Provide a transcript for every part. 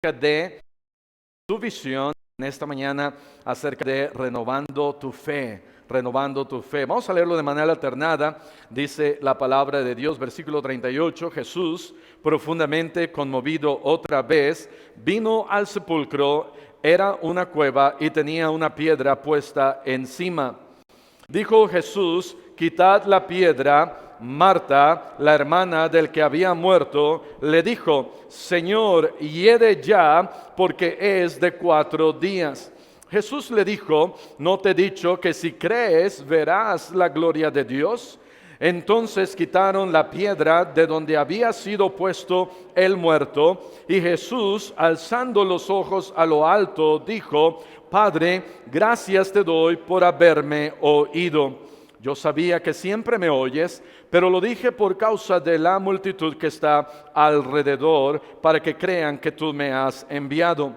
de tu visión en esta mañana acerca de renovando tu fe, renovando tu fe. Vamos a leerlo de manera alternada. Dice la palabra de Dios, versículo 38, Jesús, profundamente conmovido otra vez, vino al sepulcro, era una cueva y tenía una piedra puesta encima. Dijo Jesús, quitad la piedra. Marta, la hermana del que había muerto, le dijo, Señor, hiede ya, porque es de 4 días. Jesús le dijo, ¿no te he dicho que si crees verás la gloria de Dios? Entonces quitaron la piedra de donde había sido puesto el muerto, y Jesús, alzando los ojos a lo alto, dijo, Padre, gracias te doy por haberme oído. Yo sabía que siempre me oyes, pero lo dije por causa de la multitud que está alrededor, para que crean que tú me has enviado.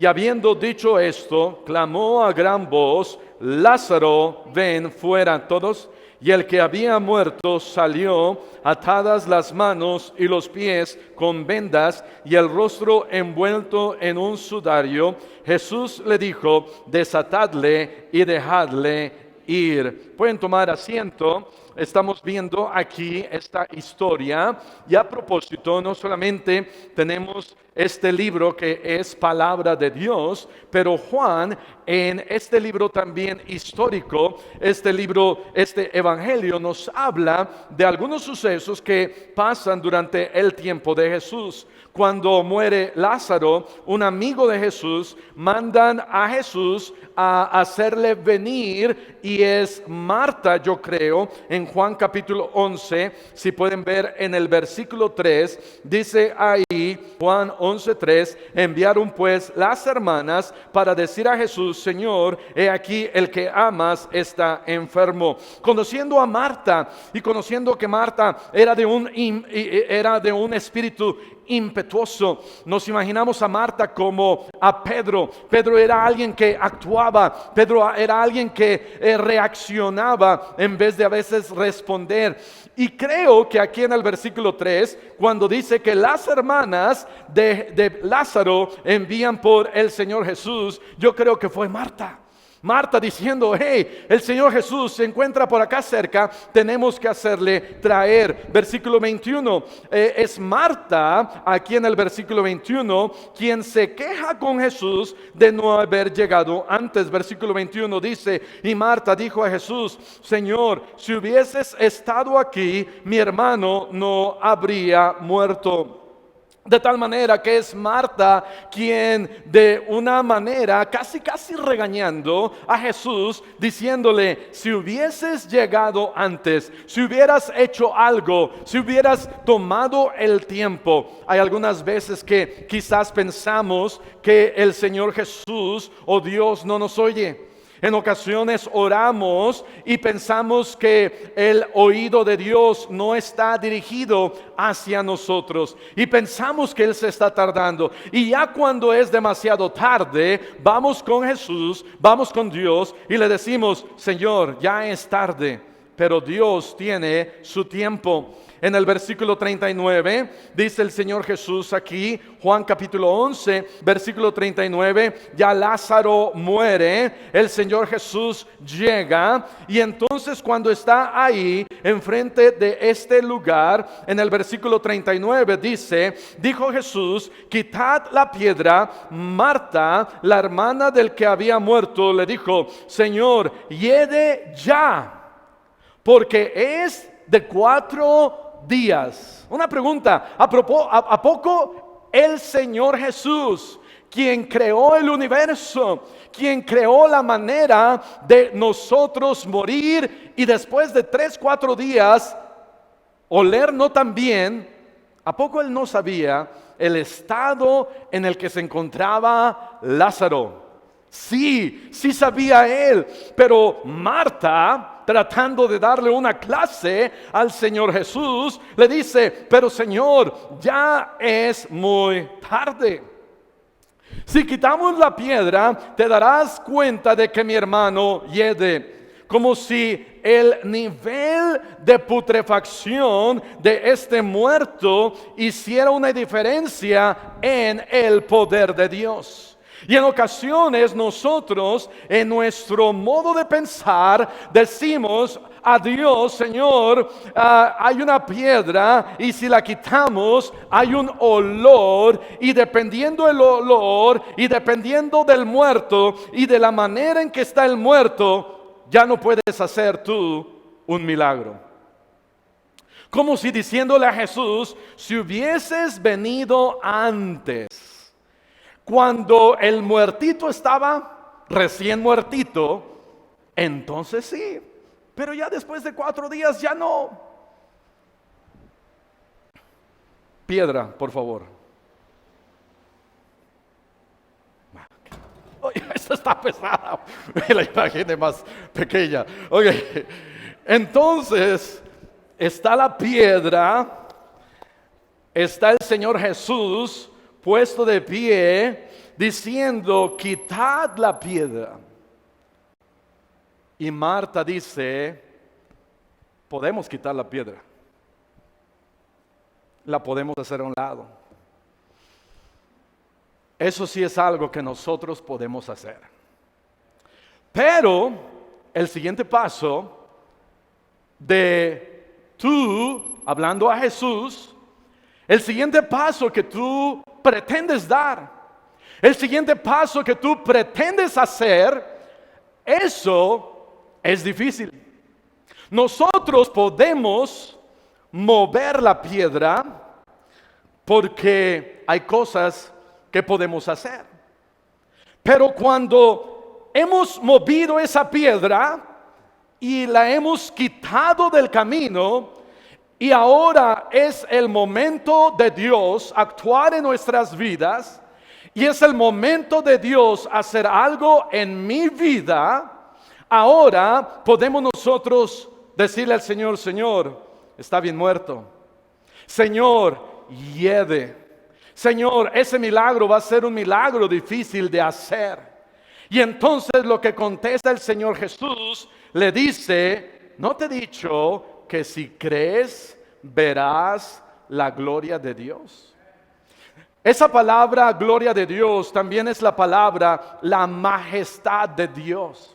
Y habiendo dicho esto, clamó a gran voz, Lázaro, ven fuera. Todos. Y el que había muerto salió, atadas las manos y los pies con vendas y el rostro envuelto en un sudario. Jesús le dijo, desatadle y dejadle ir. Pueden tomar asiento. Estamos viendo aquí esta historia y a propósito no solamente tenemos este libro que es palabra de Dios, pero Juan en este libro también histórico, este evangelio nos habla de algunos sucesos que pasan durante el tiempo de Jesús. Cuando muere Lázaro, un amigo de Jesús, mandan a Jesús a hacerle venir, y es Marta, yo creo, en Juan capítulo 11, si pueden ver en el versículo 3, dice ahí, Juan 11:3, enviaron pues las hermanas para decir a Jesús, Señor, he aquí el que amas está enfermo. Conociendo a Marta y conociendo que Marta era de un espíritu impetuoso, nos imaginamos a Marta como a Pedro. Pedro era alguien que actuaba, Pedro era alguien que reaccionaba en vez de a veces responder. Y creo que aquí en el versículo 3, cuando dice que las hermanas de Lázaro envían por el Señor Jesús, yo creo que fue Marta. Marta diciendo, hey, el Señor Jesús se encuentra por acá cerca, tenemos que hacerle traer. Versículo 21, es Marta, aquí en el versículo 21, quien se queja con Jesús de no haber llegado antes. Versículo 21 dice, y Marta dijo a Jesús, Señor, si hubieses estado aquí, mi hermano no habría muerto. De tal manera que es Marta quien de una manera casi regañando a Jesús, diciéndole, si hubieses llegado antes, si hubieras hecho algo, si hubieras tomado el tiempo. Hay algunas veces que quizás pensamos que el Señor Jesús o Dios no nos oye. En ocasiones oramos y pensamos que el oído de Dios no está dirigido hacia nosotros y pensamos que Él se está tardando, y ya cuando es demasiado tarde vamos con Jesús, vamos con Dios y le decimos, Señor, ya es tarde, pero Dios tiene su tiempo. En el versículo 39 dice el Señor Jesús aquí, Juan capítulo 11, versículo 39, ya Lázaro muere, el Señor Jesús llega, y entonces cuando está ahí, enfrente de este lugar, en el versículo 39 dice, dijo Jesús, quitad la piedra. Marta, la hermana del que había muerto, le dijo, Señor, hiede ya, porque es de 4 días. Una pregunta, ¿a poco el Señor Jesús, quien creó el universo, quien creó la manera de nosotros morir y después de 3-4 días oler no tan bien, ¿a poco Él no sabía el estado en el que se encontraba Lázaro? Sí sabía Él, pero Marta, tratando de darle una clase al Señor Jesús, le dice, pero Señor, ya es muy tarde. Si quitamos la piedra, te darás cuenta de que mi hermano hiede. Como si el nivel de putrefacción de este muerto hiciera una diferencia en el poder de Dios. Y en ocasiones nosotros, en nuestro modo de pensar, decimos a Dios: Señor, hay una piedra y si la quitamos hay un olor, y dependiendo del olor y dependiendo del muerto y de la manera en que está el muerto, ya no puedes hacer tú un milagro. Como si diciéndole a Jesús: si hubieses venido antes, cuando el muertito estaba recién muertito, entonces sí, pero ya después de 4 días ya no. Piedra, por favor. Oye, esta está pesada. Me la imaginé más pequeña. Oye, entonces está la piedra, está el Señor Jesús puesto de pie, diciendo: quitad la piedra. Y Marta dice: podemos quitar la piedra, la podemos hacer a un lado. Eso sí es algo que nosotros podemos hacer. Pero el siguiente paso de tú hablando a Jesús, el siguiente paso que tú pretendes dar, el siguiente paso que tú pretendes hacer, eso es difícil. Nosotros podemos mover la piedra porque hay cosas que podemos hacer. Pero cuando hemos movido esa piedra y la hemos quitado del camino, y ahora es el momento de Dios actuar en nuestras vidas, y es el momento de Dios hacer algo en mi vida, ahora podemos nosotros decirle al Señor: Señor, está bien muerto. Señor, hiede. Señor, ese milagro va a ser un milagro difícil de hacer. Y entonces lo que contesta el Señor Jesús, le dice: ¿no te he dicho que si crees verás la gloria de Dios? Esa palabra gloria de Dios también es la palabra la majestad de Dios.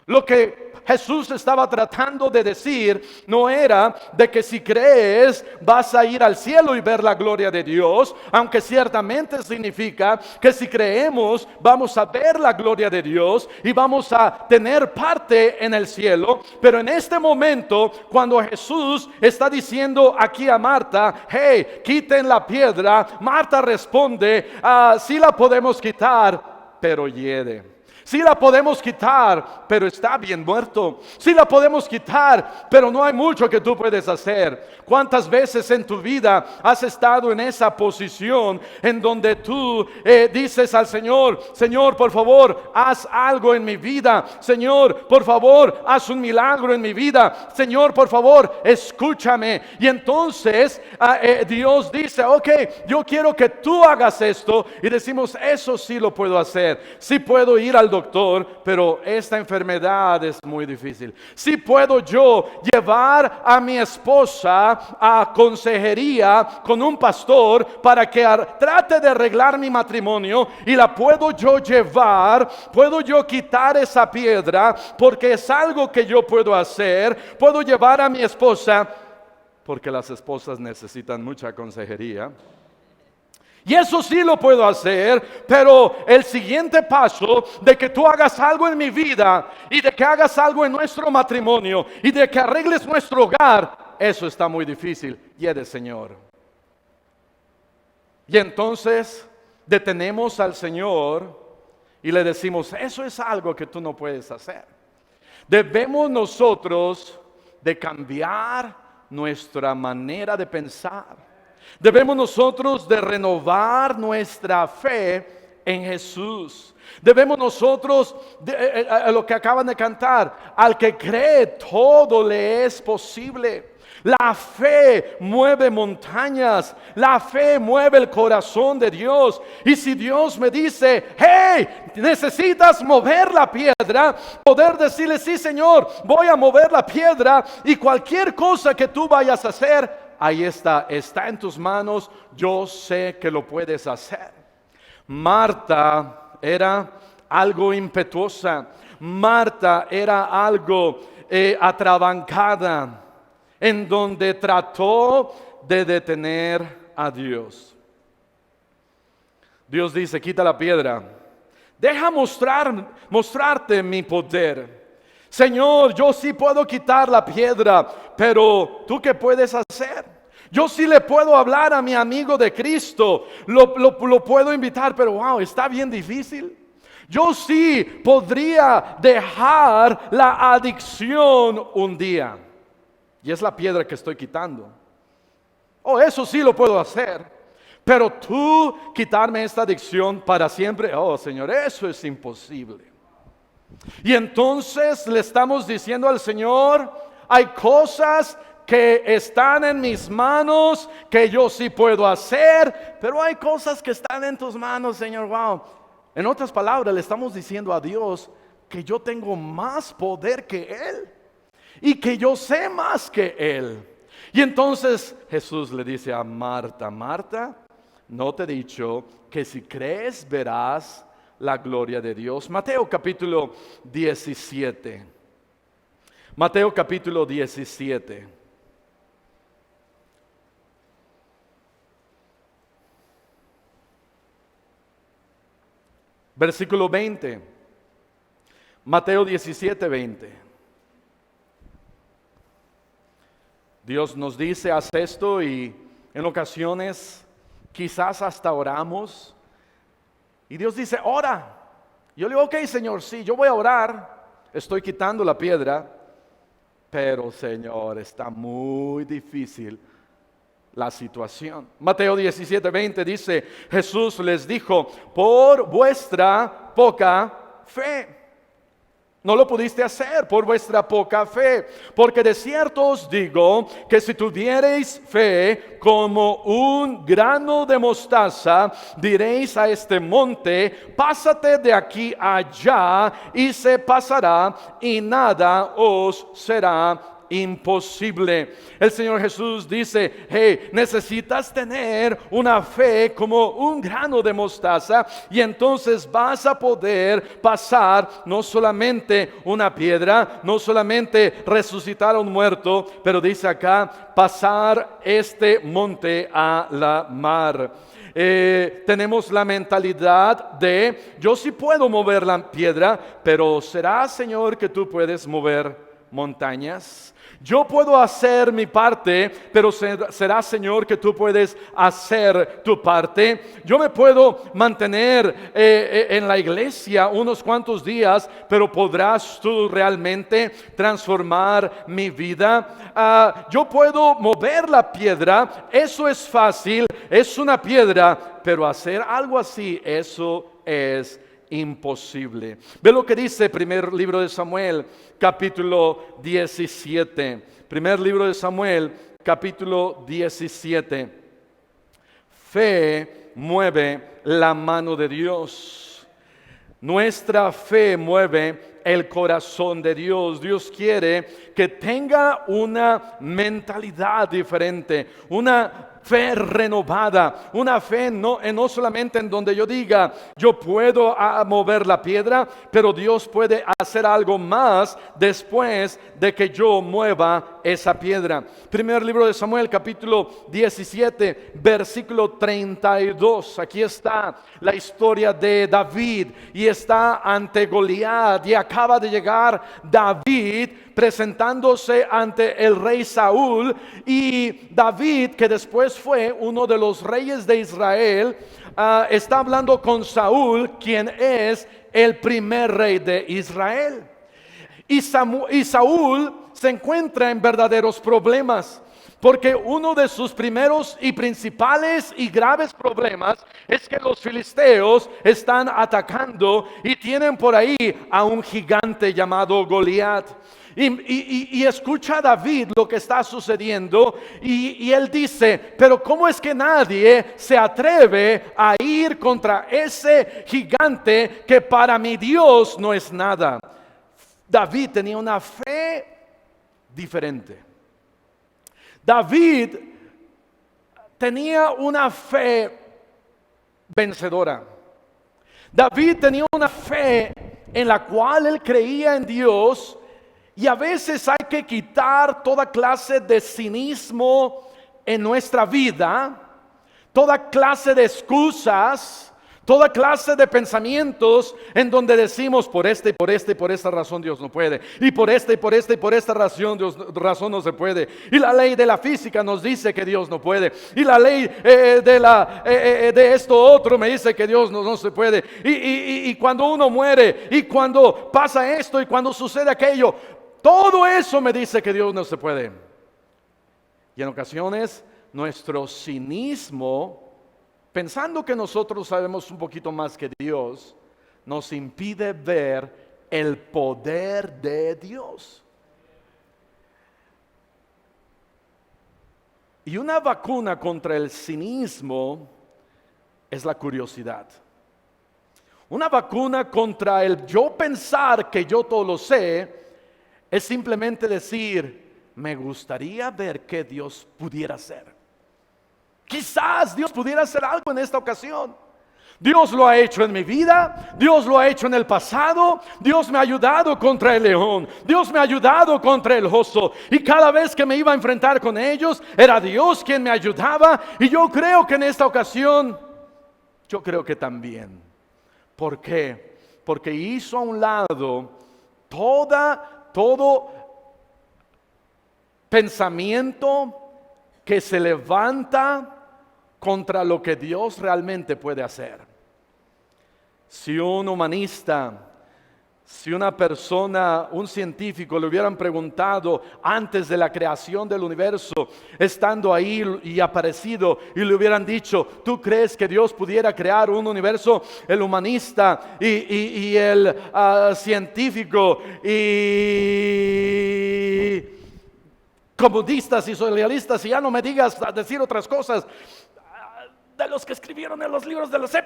Lo que Jesús estaba tratando de decir no era de que si crees vas a ir al cielo y ver la gloria de Dios, aunque ciertamente significa que si creemos vamos a ver la gloria de Dios y vamos a tener parte en el cielo. Pero en este momento, cuando Jesús está diciendo aquí a Marta: hey, quiten la piedra, Marta responde: sí la podemos quitar, pero hiede. Sí la podemos quitar, pero está bien muerto. Sí la podemos quitar, pero no hay mucho que tú puedes hacer. ¿Cuántas veces en tu vida has estado en esa posición en donde tú dices al Señor: Señor, por favor, haz algo en mi vida. Señor, por favor, haz un milagro en mi vida. Señor, por favor, escúchame. Y entonces Dios dice: ok, yo quiero que tú hagas esto. Y decimos: eso sí lo puedo hacer. Sí puedo ir al doctor, pero esta enfermedad es muy difícil. Sí puedo yo llevar a mi esposa a consejería con un pastor para que trate de arreglar mi matrimonio, y la puedo yo llevar, puedo yo quitar esa piedra porque es algo que yo puedo hacer. Puedo llevar a mi esposa porque las esposas necesitan mucha consejería. Y eso sí lo puedo hacer, pero el siguiente paso de que tú hagas algo en mi vida y de que hagas algo en nuestro matrimonio y de que arregles nuestro hogar, eso está muy difícil. Hiede, Señor. Y entonces detenemos al Señor y le decimos: eso es algo que tú no puedes hacer. Debemos nosotros de cambiar nuestra manera de pensar. Debemos nosotros de renovar nuestra fe en Jesús. Debemos nosotros, lo que acaban de cantar: al que cree todo le es posible. La fe mueve montañas, la fe mueve el corazón de Dios. Y si Dios me dice, hey, necesitas mover la piedra, poder decirle, sí Señor, voy a mover la piedra, y cualquier cosa que tú vayas a hacer, ahí está en tus manos, yo sé que lo puedes hacer. Marta era algo impetuosa, Marta era algo atrabancada, en donde trató de detener a Dios. Dios dice, quita la piedra, deja mostrarte mi poder. Señor, yo sí puedo quitar la piedra, pero ¿tú qué puedes hacer? Yo sí le puedo hablar a mi amigo de Cristo, lo puedo invitar, pero wow, está bien difícil. Yo sí podría dejar la adicción un día. Y es la piedra que estoy quitando. Oh, eso sí lo puedo hacer. Pero tú quitarme esta adicción para siempre, oh Señor, eso es imposible. Y entonces le estamos diciendo al Señor, hay cosas que están en mis manos que yo sí puedo hacer, pero hay cosas que están en tus manos, Señor. Wow. En otras palabras, le estamos diciendo a Dios que yo tengo más poder que Él. Y que yo sé más que Él. Y entonces Jesús le dice a Marta, Marta, ¿no te he dicho que si crees verás la gloria de Dios? Mateo capítulo 17. Mateo capítulo 17. Versículo 20. Mateo 17, 20. Dios nos dice, haz esto, y en ocasiones quizás hasta oramos. Y Dios dice, ora. Yo le digo, ok Señor, sí, yo voy a orar. Estoy quitando la piedra. Pero Señor, está muy difícil la situación. Mateo 17, 20 dice, Jesús les dijo, por vuestra poca fe. No lo pudiste hacer por vuestra poca fe, porque de cierto os digo que si tuviereis fe como un grano de mostaza, diréis a este monte, pásate de aquí allá, y se pasará, y nada os será imposible. El Señor Jesús dice, hey, necesitas tener una fe como un grano de mostaza, y entonces vas a poder pasar no solamente una piedra, no solamente resucitar a un muerto, pero dice acá, pasar este monte a la mar. Tenemos la mentalidad de, yo sí puedo mover la piedra, pero ¿será, Señor, que tú puedes mover montañas? Yo puedo hacer mi parte, pero será, Señor, que tú puedes hacer tu parte. Yo me puedo mantener en la iglesia unos cuantos días, pero ¿podrás tú realmente transformar mi vida? Yo puedo mover la piedra, eso es fácil, es una piedra, pero hacer algo así, eso es imposible. Ve lo que dice primer libro de Samuel, capítulo 17. Primer libro de Samuel, capítulo 17. Fe mueve la mano de Dios. Nuestra fe mueve el corazón de Dios. Dios quiere que tenga una mentalidad diferente, una fe renovada, una fe no solamente en donde yo diga, yo puedo mover la piedra, pero Dios puede hacer algo más después de que yo mueva esa piedra. Primer libro de Samuel, capítulo 17, versículo 32. Aquí está la historia de David, y está ante Goliat, y acaba de llegar David presentándose ante el rey Saúl. Y David, que después fue uno de los reyes de Israel, está hablando con Saúl, quien es el primer rey de Israel. Y Saúl se encuentra en verdaderos problemas, porque uno de sus primeros y principales y graves problemas es que los filisteos están atacando y tienen por ahí a un gigante llamado Goliat. Y escucha a David lo que está sucediendo y él dice, pero ¿cómo es que nadie se atreve a ir contra ese gigante que para mi Dios no es nada? David tenía una fe diferente. David tenía una fe vencedora. David tenía una fe en la cual él creía en Dios. Y a veces hay que quitar toda clase de cinismo en nuestra vida, toda clase de excusas, toda clase de pensamientos en donde decimos por esta y por esta y por esta razón Dios no puede, y por esta y por esta y por esta razón razón no se puede, y la ley de la física nos dice que Dios no puede, y la ley de esto otro me dice que Dios no se puede, y cuando uno muere, y cuando pasa esto, y cuando sucede aquello, todo eso me dice que Dios no se puede. Y en ocasiones nuestro cinismo, pensando que nosotros sabemos un poquito más que Dios, nos impide ver el poder de Dios. Y una vacuna contra el cinismo es la curiosidad. Una vacuna contra el yo pensar que yo todo lo sé es simplemente decir, me gustaría ver qué Dios pudiera hacer. Quizás Dios pudiera hacer algo en esta ocasión. Dios lo ha hecho en mi vida, Dios lo ha hecho en el pasado, Dios me ha ayudado contra el león, Dios me ha ayudado contra el oso, y cada vez que me iba a enfrentar con ellos, era Dios quien me ayudaba, y yo creo que en esta ocasión, yo creo que también. ¿Por qué? Porque hizo a un lado todo pensamiento que se levanta contra lo que Dios realmente puede hacer. Si un humanista, si una persona, un científico le hubieran preguntado antes de la creación del universo, estando ahí y aparecido, y le hubieran dicho, ¿tú crees que Dios pudiera crear un universo? El humanista y el científico y comunistas y socialistas, y ya no me digas a decir otras cosas, de los que escribieron en los libros de la SEP.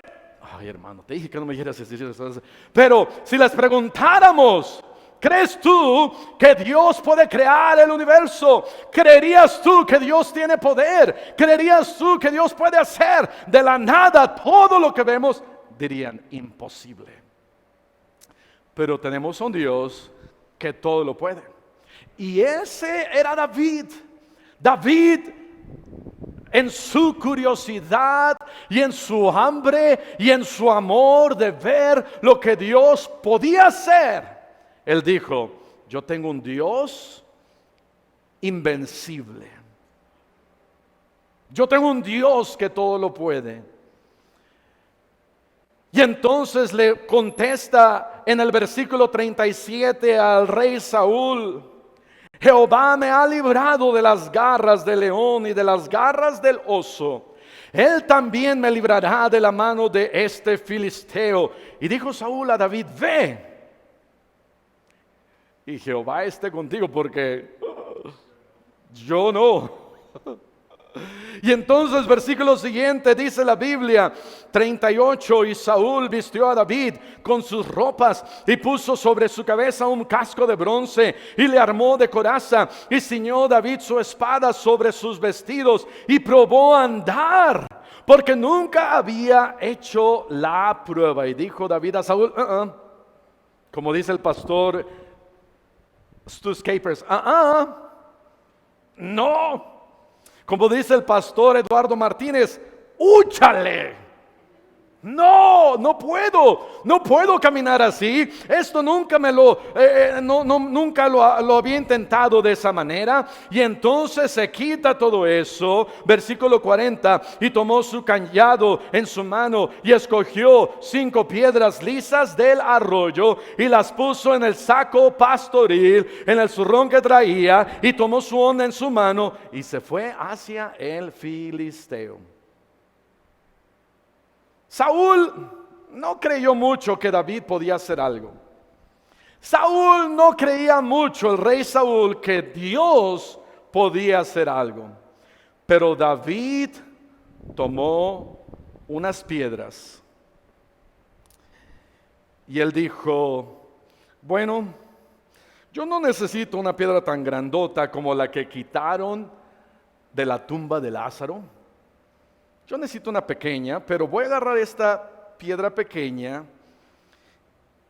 Ay, hermano, te dije que no me dijeras decir eso. Pero si les preguntáramos, ¿crees tú que Dios puede crear el universo? ¿Creerías tú que Dios tiene poder? ¿Creerías tú que Dios puede hacer de la nada todo lo que vemos? Dirían, imposible. Pero tenemos un Dios que todo lo puede. Y ese era David. David, en su curiosidad y en su hambre y en su amor de ver lo que Dios podía hacer, él dijo, yo tengo un Dios invencible. Yo tengo un Dios que todo lo puede. Y entonces le contesta en el versículo 37 al rey Saúl, Jehová me ha librado de las garras del león y de las garras del oso. Él también me librará de la mano de este filisteo. Y dijo Saúl a David, ve, y Jehová esté contigo, porque yo no. Y entonces versículo siguiente dice la Biblia 38, y Saúl vistió a David con sus ropas y puso sobre su cabeza un casco de bronce y le armó de coraza y ciñó David su espada sobre sus vestidos y probó a andar porque nunca había hecho la prueba. Y dijo David a Saúl, como dice el pastor Stu Capers, no. Como dice el pastor Eduardo Martínez, ¡úchale! No puedo caminar así. Esto nunca nunca lo había intentado de esa manera. Y entonces se quita todo eso. Versículo 40, y tomó su cayado en su mano y escogió 5 piedras lisas del arroyo y las puso en el saco pastoril, en el zurrón que traía, y tomó su onda en su mano y se fue hacia el filisteo. Saúl no creyó mucho que David podía hacer algo. Saúl no creía mucho, el rey Saúl, que Dios podía hacer algo. Pero David tomó unas piedras y él dijo, bueno, yo no necesito una piedra tan grandota como la que quitaron de la tumba de Lázaro. Yo necesito una pequeña, pero voy a agarrar esta piedra pequeña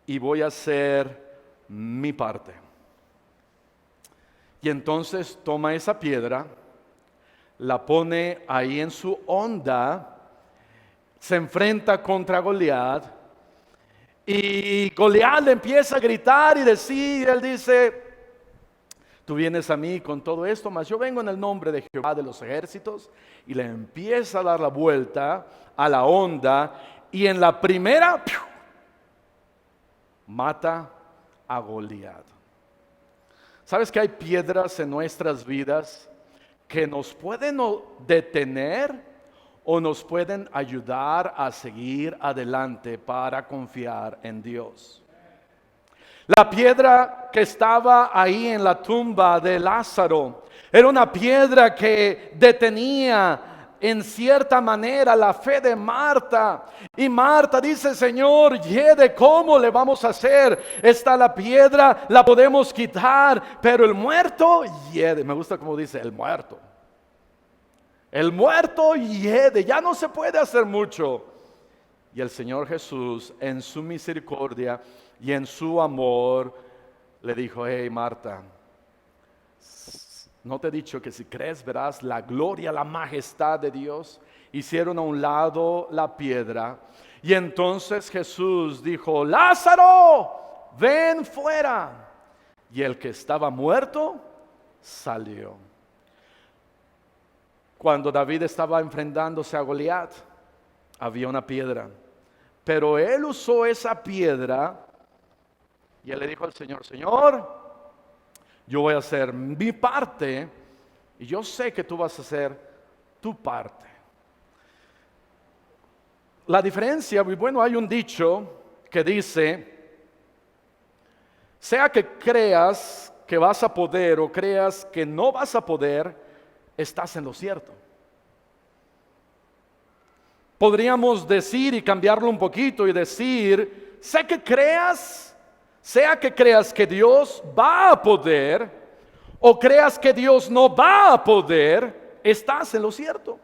y voy a hacer mi parte. Y entonces toma esa piedra, la pone ahí en su honda, se enfrenta contra Goliat, y Goliat le empieza a gritar y decir, él dice, tú vienes a mí con todo esto, mas yo vengo en el nombre de Jehová de los ejércitos, y le empieza a dar la vuelta a la honda, y en la primera, ¡piu!, mata a Goliat. ¿Sabes que hay piedras en nuestras vidas que nos pueden detener o nos pueden ayudar a seguir adelante para confiar en Dios? La piedra que estaba ahí en la tumba de Lázaro era una piedra que detenía en cierta manera la fe de Marta. Y Marta dice, Señor, Yede, ¿cómo le vamos a hacer? Está la piedra, la podemos quitar, pero el muerto, Yede. Me gusta como dice, el muerto. El muerto, Yede, ya no se puede hacer mucho. Y el Señor Jesús, en su misericordia y en su amor, le dijo, hey Marta, ¿no te he dicho que si crees verás la gloria, la majestad de Dios? Hicieron a un lado la piedra. Y entonces Jesús dijo, Lázaro, ven fuera. Y el que estaba muerto salió. Cuando David estaba enfrentándose a Goliat, había una piedra. Pero él usó esa piedra y él le dijo al Señor, Señor, yo voy a hacer mi parte y yo sé que tú vas a hacer tu parte. La diferencia, bueno, hay un dicho que dice, sea que creas que vas a poder o creas que no vas a poder, estás en lo cierto. Podríamos decir y cambiarlo un poquito y decir, sea que creas que Dios va a poder o creas que Dios no va a poder, estás en lo cierto.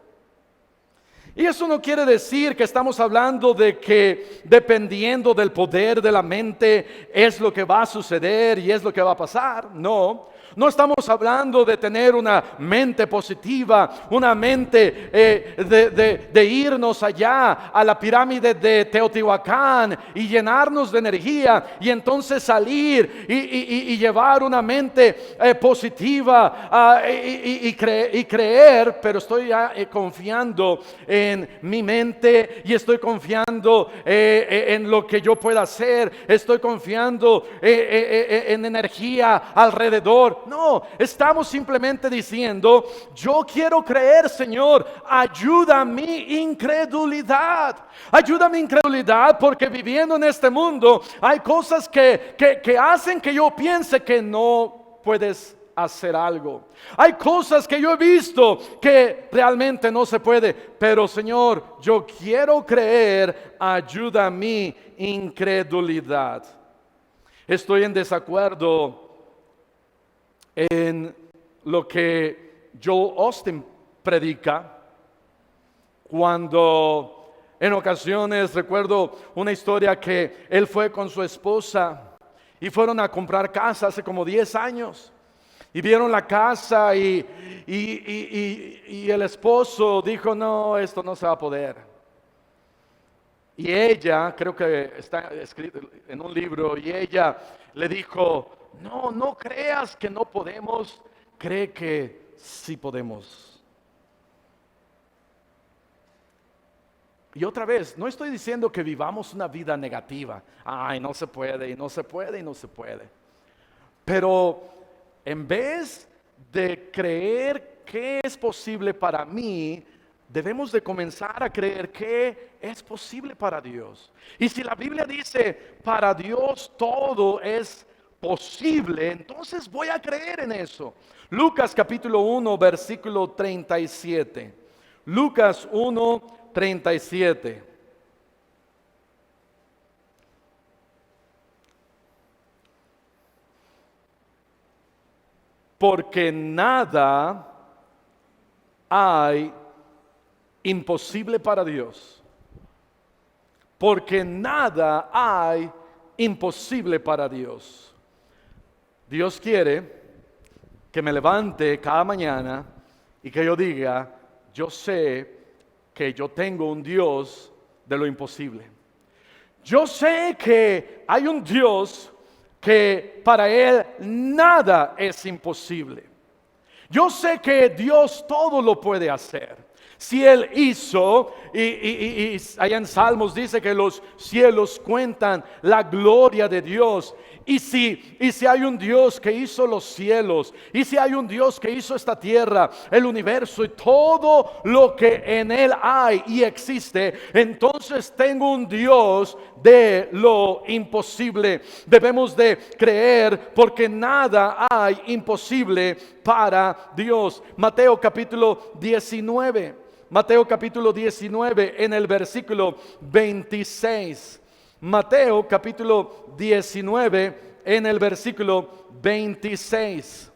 Y eso no quiere decir que estamos hablando de que dependiendo del poder de la mente es lo que va a suceder y es lo que va a pasar. No, no estamos hablando de tener una mente positiva, una mente de irnos allá a la pirámide de Teotihuacán y llenarnos de energía y entonces salir y llevar una mente positiva y creer, pero estoy confiando en mi mente y estoy confiando en lo que yo pueda hacer, estoy confiando en energía alrededor. No, estamos simplemente diciendo, yo quiero creer, Señor, ayuda mi incredulidad. Ayuda mi incredulidad porque viviendo en este mundo hay cosas que hacen que yo piense que no puedes hacer algo. Hay cosas que yo he visto que realmente no se puede, pero Señor, yo quiero creer, ayuda mi incredulidad. Estoy en desacuerdo en lo que Joel Austin predica, cuando en ocasiones recuerdo una historia que él fue con su esposa y fueron a comprar casa hace como 10 años y vieron la casa y el esposo dijo, no, esto no se va a poder. Y ella, creo que está escrito en un libro, y ella le dijo, no creas que no podemos, cree que sí podemos. Y otra vez, no estoy diciendo que vivamos una vida negativa. Ay, no se puede, y no se puede, y no se puede. Pero en vez de creer que es posible para mí, debemos de comenzar a creer que es posible para Dios. Y si la Biblia dice, para Dios todo es posible, entonces voy a creer en eso. Lucas capítulo 1, versículo 37. Lucas 1, 37. Porque nada hay imposible para Dios. Porque nada hay imposible para Dios. Dios quiere que me levante cada mañana y que yo diga, yo sé que yo tengo un Dios de lo imposible. Yo sé que hay un Dios que para Él nada es imposible. Yo sé que Dios todo lo puede hacer. Si Él hizo, y allá en Salmos dice que los cielos cuentan la gloria de Dios. Y si hay un Dios que hizo los cielos, y si hay un Dios que hizo esta tierra, el universo y todo lo que en Él hay y existe, entonces tengo un Dios de lo imposible. Debemos de creer porque nada hay imposible para Dios. Mateo capítulo 19. Mateo capítulo 19 en el versículo 26. Mateo capítulo 19 en el versículo 26.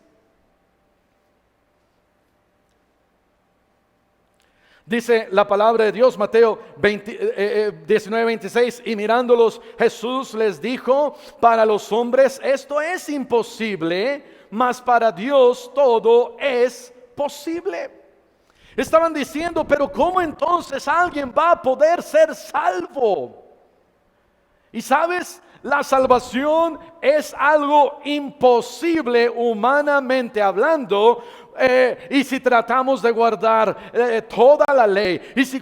Dice la palabra de Dios, Mateo 19, 26, y mirándolos Jesús les dijo, para los hombres esto es imposible, mas para Dios todo es posible. Estaban diciendo, pero ¿cómo entonces alguien va a poder ser salvo? Y sabes, la salvación es algo imposible humanamente hablando. Y si tratamos de guardar toda la ley, y si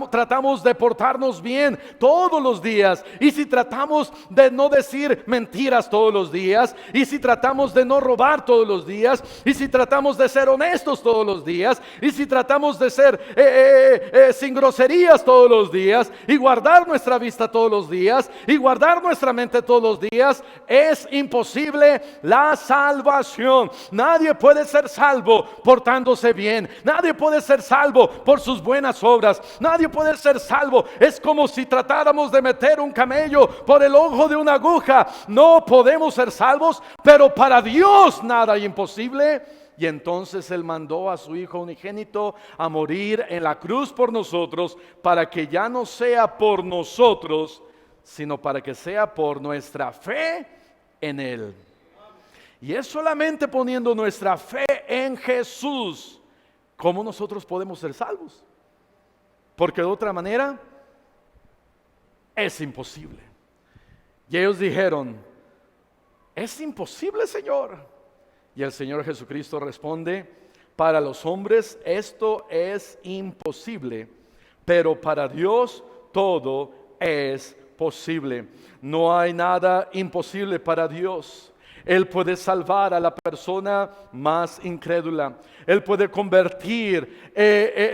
tratamos de portarnos bien todos los días, y si tratamos de no decir mentiras todos los días, y si tratamos de no robar todos los días, y si tratamos de ser honestos todos los días, y si tratamos de ser sin groserías todos los días, y guardar nuestra vista todos los días, y guardar nuestra mente todos los días, es imposible la salvación. Nadie puede ser salvo portándose bien. Nadie puede ser salvo por sus buenas obras. Nadie puede ser salvo. Es como si tratáramos de meter un camello por el ojo de una aguja. No podemos ser salvos, pero para Dios nada es imposible. Y entonces Él mandó a su Hijo unigénito a morir en la cruz por nosotros, para que ya no sea por nosotros, sino para que sea por nuestra fe en Él. Y es solamente poniendo nuestra fe en Jesús cómo nosotros podemos ser salvos. Porque de otra manera es imposible. Y ellos dijeron, ¿es imposible, Señor? Y el Señor Jesucristo responde, para los hombres esto es imposible, pero para Dios todo es posible. No hay nada imposible para Dios. Él puede salvar a la persona más incrédula. Él puede convertir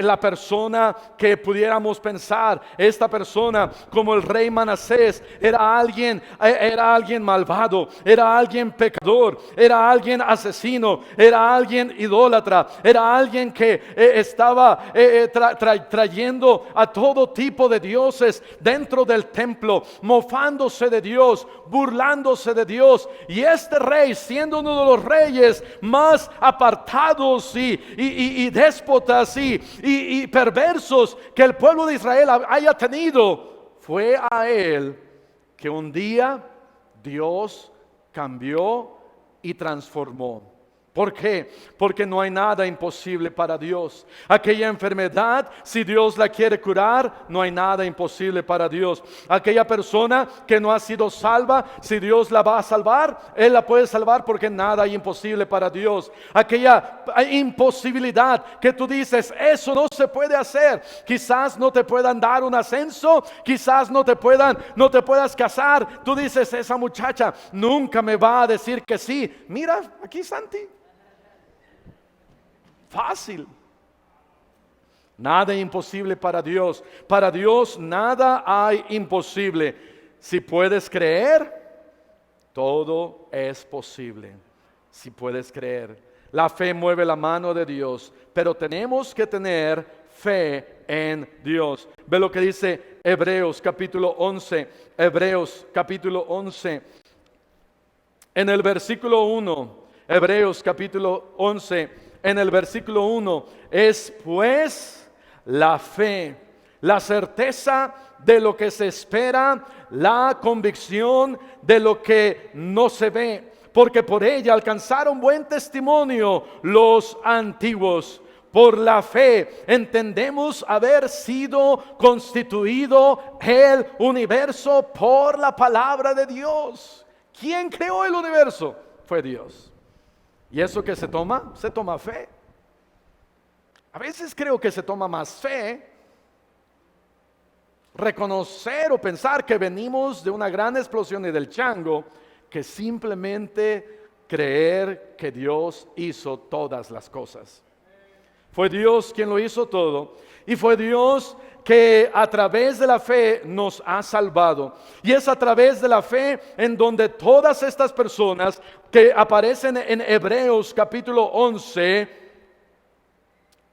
la persona que pudiéramos pensar, esta persona como el rey Manasés, era alguien malvado, era alguien pecador, era alguien asesino, era alguien idólatra, era alguien que estaba trayendo a todo tipo de dioses dentro del templo, mofándose de Dios, burlándose de Dios. Y este rey, siendo uno de los reyes más apartados y déspotas y perversos que el pueblo de Israel haya tenido, fue a él que un día Dios cambió y transformó. ¿Por qué? Porque no hay nada imposible para Dios. Aquella enfermedad, si Dios la quiere curar, no hay nada imposible para Dios. Aquella persona que no ha sido salva, si Dios la va a salvar, Él la puede salvar, porque nada hay imposible para Dios. Aquella imposibilidad que tú dices, eso no se puede hacer. Quizás no te puedan dar un ascenso, quizás no te puedas casar. Tú dices, esa muchacha nunca me va a decir que sí. Mira, aquí Santi. Fácil. Nada imposible para Dios. Para Dios nada hay imposible. Si puedes creer, todo es posible si puedes creer. La fe mueve la mano de Dios, pero tenemos que tener fe en Dios. Ve lo que dice Hebreos capítulo 11. Hebreos capítulo 11. En el versículo 1. Hebreos capítulo 11. En el versículo 1. Es pues la fe, la certeza de lo que se espera, la convicción de lo que no se ve, porque por ella alcanzaron buen testimonio los antiguos. Por la fe entendemos haber sido constituido el universo por la palabra de Dios. ¿Quién creó el universo? Fue Dios. ¿Y eso que se toma? Se toma fe. A veces creo que se toma más fe reconocer o pensar que venimos de una gran explosión y del chango, que simplemente creer que Dios hizo todas las cosas. Fue Dios quien lo hizo todo, y fue Dios que a través de la fe nos ha salvado. Y es a través de la fe en donde todas estas personas que aparecen en Hebreos capítulo 11,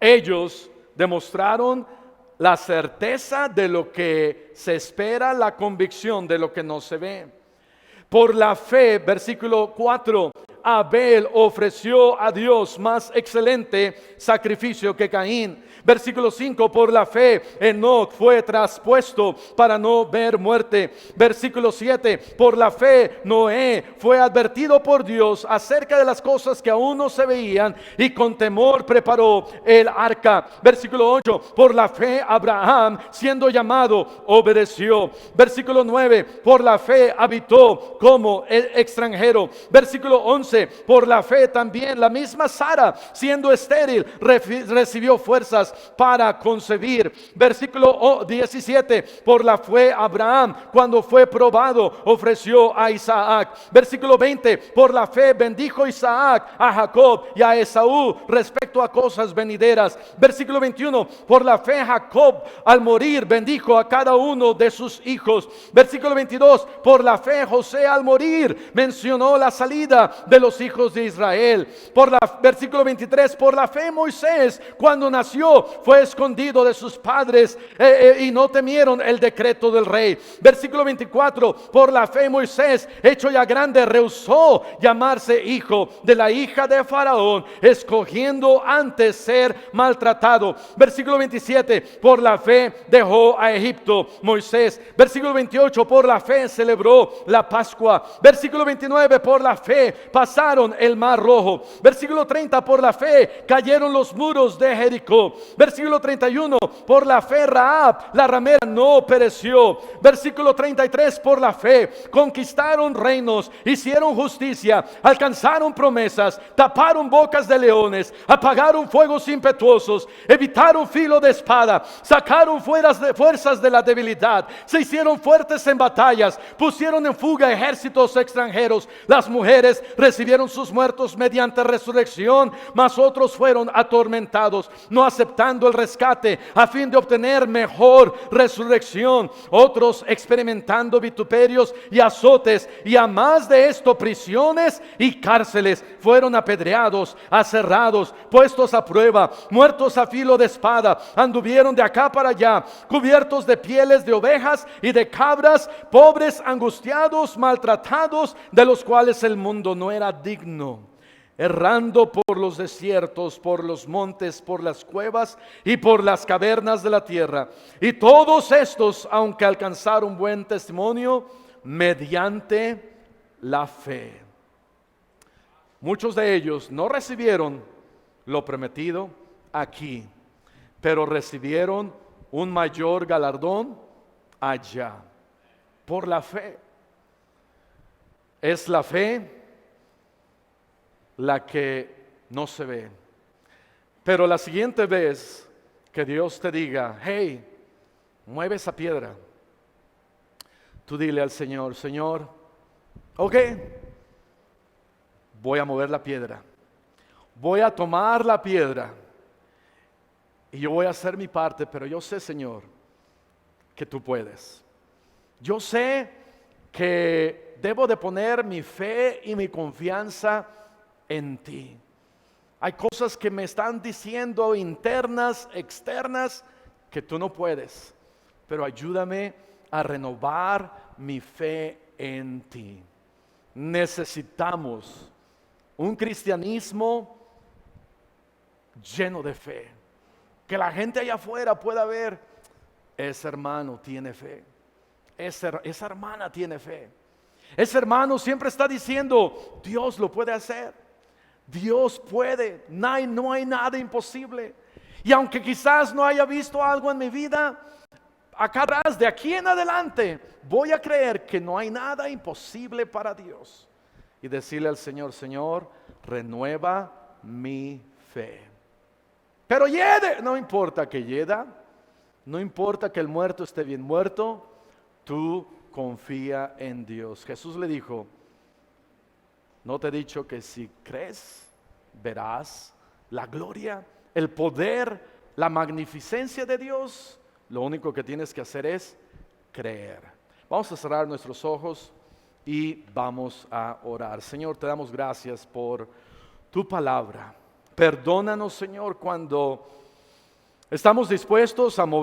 ellos demostraron la certeza de lo que se espera, la convicción de lo que no se ve. Por la fe, versículo 4, Abel ofreció a Dios más excelente sacrificio que Caín. Versículo 5, por la fe Enoc fue traspuesto para no ver muerte. Versículo 7, por la fe Noé fue advertido por Dios acerca de las cosas que aún no se veían y con temor preparó el arca. Versículo 8, por la fe Abraham, siendo llamado, obedeció. Versículo 9, por la fe habitó como extranjero. Versículo 11, por la fe también la misma Sara, siendo estéril, recibió fuerzas para concebir. Versículo 17, por la fe Abraham, cuando fue probado, ofreció a Isaac. Versículo 20, por la fe bendijo Isaac a Jacob y a Esaú respecto a cosas venideras. Versículo 21, por la fe Jacob al morir bendijo a cada uno de sus hijos. Versículo 22, por la fe José al morir mencionó la salida de los hijos de Israel. Versículo 23, por la fe Moisés cuando nació fue escondido de sus padres y no temieron el decreto del rey. Versículo 24, por la fe Moisés, hecho ya grande, rehusó llamarse hijo de la hija de Faraón, escogiendo antes ser maltratado. Versículo 27, por la fe dejó a Egipto Moisés. Versículo 28, por la fe celebró la Pascua. Versículo 29, por la fe pasaron el mar rojo. Versículo 30, por la fe cayeron los muros de Jericó. Versículo 31, por la fe Rahab la ramera no pereció. Versículo 33, por la fe conquistaron reinos, hicieron justicia, alcanzaron promesas, taparon bocas de leones, apagaron fuegos impetuosos, evitaron filo de espada, sacaron fuerzas de la debilidad, se hicieron fuertes en batallas, pusieron en fuga ejércitos extranjeros. Las mujeres recibieron sus muertos mediante resurrección, mas otros fueron atormentados, no aceptando el rescate a fin de obtener mejor resurrección. Otros experimentando vituperios y azotes, y a más de esto prisiones y cárceles. Fueron apedreados, aserrados, puestos a prueba, muertos a filo de espada. Anduvieron de acá para allá, cubiertos de pieles de ovejas y de cabras, pobres, angustiados, maltratados, de los cuales el mundo no era digno, errando por los desiertos, por los montes, por las cuevas y por las cavernas de la tierra. Y todos estos, aunque alcanzaron buen testimonio, mediante la fe. Muchos de ellos no recibieron lo prometido aquí, pero recibieron un mayor galardón allá, por la fe. Es la fe la que no se ve. Pero la siguiente vez que Dios te diga, hey, mueve esa piedra, tú dile al Señor, Señor, ok, voy a mover la piedra, voy a tomar la piedra y yo voy a hacer mi parte, pero yo sé, Señor, que tú puedes. Yo sé que debo de poner mi fe y mi confianza en ti. Hay cosas que me están diciendo internas, externas, que tú no puedes, pero ayúdame a renovar mi fe en ti. Necesitamos un cristianismo lleno de fe, que la gente allá afuera pueda ver, ese hermano tiene fe, esa hermana tiene fe, ese hermano siempre está diciendo, Dios lo puede hacer, Dios puede, no hay nada imposible. Y aunque quizás no haya visto algo en mi vida, acá atrás, de aquí en adelante, voy a creer que no hay nada imposible para Dios. Y decirle al Señor, Señor, renueva mi fe. Pero hiede, no importa que hieda, no importa que el muerto esté bien muerto, tú confía en Dios. Jesús le dijo, ¿no te he dicho que si crees, verás la gloria, el poder, la magnificencia de Dios? Lo único que tienes que hacer es creer. Vamos a cerrar nuestros ojos y vamos a orar. Señor, te damos gracias por tu palabra. Perdónanos, Señor, cuando estamos dispuestos a mover